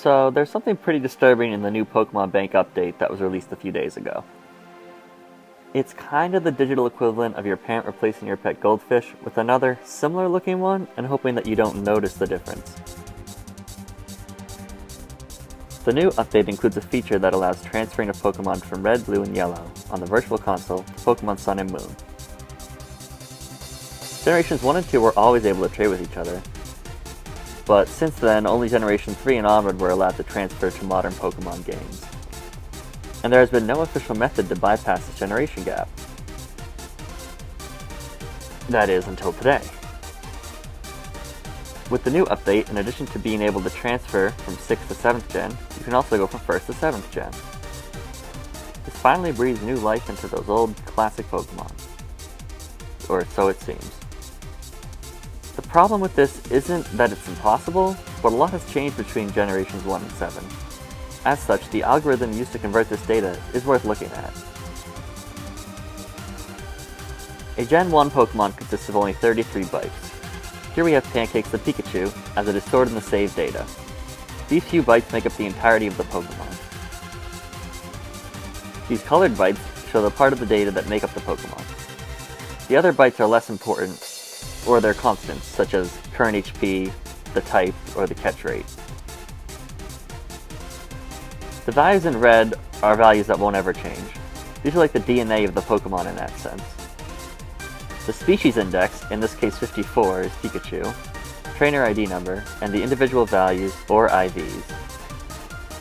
So there's something pretty disturbing in the new Pokemon Bank update that was released a few days ago. It's kind of the digital equivalent of your parent replacing your pet goldfish with another similar looking one and hoping that you don't notice the difference. The new update includes a feature that allows transferring of Pokemon from Red, Blue, and Yellow on the Virtual Console to Pokemon Sun and Moon. Generations 1 and 2 were always able to trade with each other, but since then, only Generation 3 and onward were allowed to transfer to modern Pokemon games. And there has been no official method to bypass this generation gap. That is, until today. With the new update, in addition to being able to transfer from 6th to 7th gen, you can also go from 1st to 7th gen. This finally breathes new life into those old, classic Pokemon. Or so it seems. The problem with this isn't that it's impossible, but a lot has changed between generations 1 and 7. As such, the algorithm used to convert this data is worth looking at. A Gen 1 Pokemon consists of only 33 bytes. Here we have Pancakes the Pikachu, as it is stored in the saved data. These few bytes make up the entirety of the Pokemon. These colored bytes show the part of the data that make up the Pokemon. The other bytes are less important, or they're constants, such as current HP, the type, or the catch rate. The values in red are values that won't ever change. These are like the DNA of the Pokemon in that sense. The species index, in this case 54, is Pikachu, trainer ID number, and the individual values, or IVs.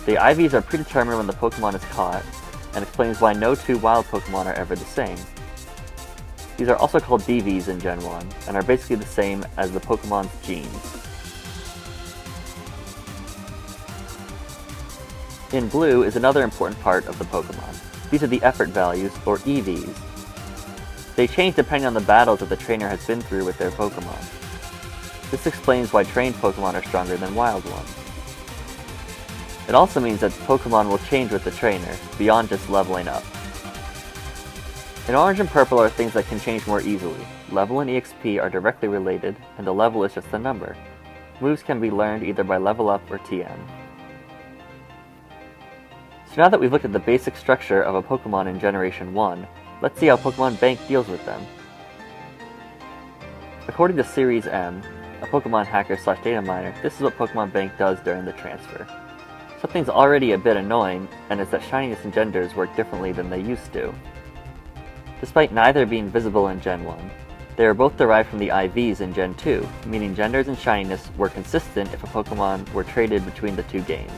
The IVs are predetermined when the Pokemon is caught, and explains why no two wild Pokemon are ever the same. These are also called DVs in Gen 1, and are basically the same as the Pokemon's genes. In blue is another important part of the Pokemon. These are the effort values, or EVs. They change depending on the battles that the trainer has been through with their Pokemon. This explains why trained Pokemon are stronger than wild ones. It also means that Pokemon will change with the trainer, beyond just leveling up. In orange and purple are things that can change more easily. Level and EXP are directly related, and the level is just a number. Moves can be learned either by level up or TM. So now that we've looked at the basic structure of a Pokemon in Generation 1, let's see how Pokemon Bank deals with them. According to Series M, a Pokemon hacker/data miner, this is what Pokemon Bank does during the transfer. Something's already a bit annoying, and it's that shininess and genders work differently than they used to. Despite neither being visible in Gen 1, they are both derived from the IVs in Gen 2, meaning genders and shininess were consistent if a Pokemon were traded between the two games.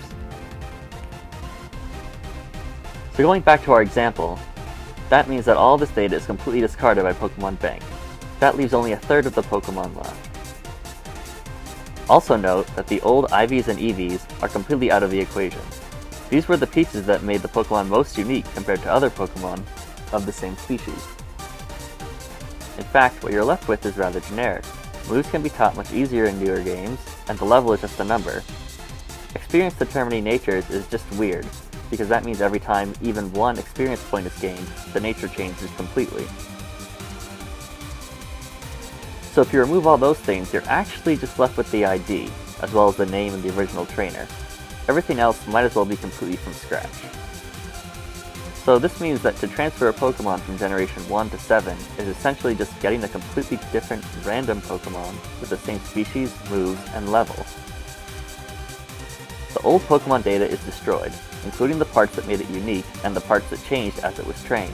So going back to our example, that means that all this data is completely discarded by Pokemon Bank. That leaves only a third of the Pokemon left. Also note that the old IVs and EVs are completely out of the equation. These were the pieces that made the Pokemon most unique compared to other Pokemon of the same species. In fact, what you're left with is rather generic. Moves can be taught much easier in newer games, and the level is just a number. Experience determining natures is just weird, because that means every time even one experience point is gained, the nature changes completely. So if you remove all those things, you're actually just left with the ID, as well as the name and the original trainer. Everything else might as well be completely from scratch. So this means that to transfer a Pokemon from Generation 1 to 7 is essentially just getting a completely different random Pokemon with the same species, moves, and level. The old Pokemon data is destroyed, including the parts that made it unique and the parts that changed as it was trained.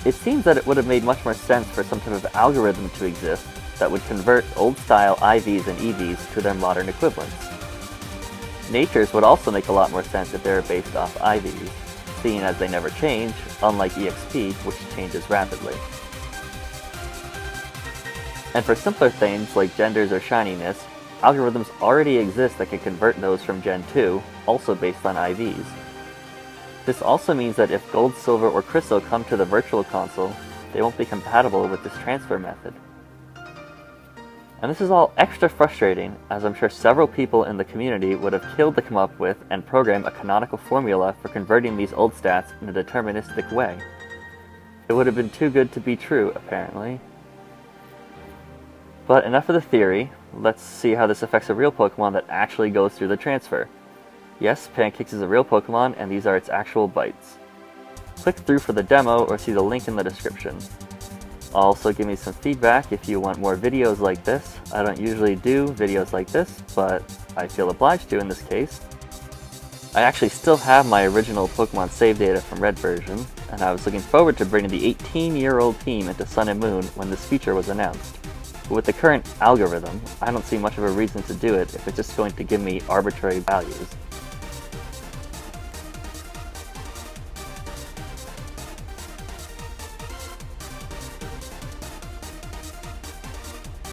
It seems that it would have made much more sense for some type of algorithm to exist that would convert old-style IVs and EVs to their modern equivalents. Natures would also make a lot more sense if they were based off IVs, seeing as they never change, unlike EXP, which changes rapidly. And for simpler things like genders or shininess, algorithms already exist that can convert those from Gen 2, also based on IVs. This also means that if Gold, Silver, or Crystal come to the Virtual Console, they won't be compatible with this transfer method. And this is all extra frustrating, as I'm sure several people in the community would have killed to come up with and program a canonical formula for converting these old stats in a deterministic way. It would have been too good to be true, apparently. But enough of the theory, let's see how this affects a real Pokemon that actually goes through the transfer. Yes, Pancakes is a real Pokemon, and these are its actual bites. Click through for the demo or see the link in the description. Also, give me some feedback if you want more videos like this. I don't usually do videos like this, but I feel obliged to in this case. I actually still have my original Pokemon save data from Red version, and I was looking forward to bringing the 18-year-old team into Sun and Moon when this feature was announced. But with the current algorithm, I don't see much of a reason to do it if it's just going to give me arbitrary values.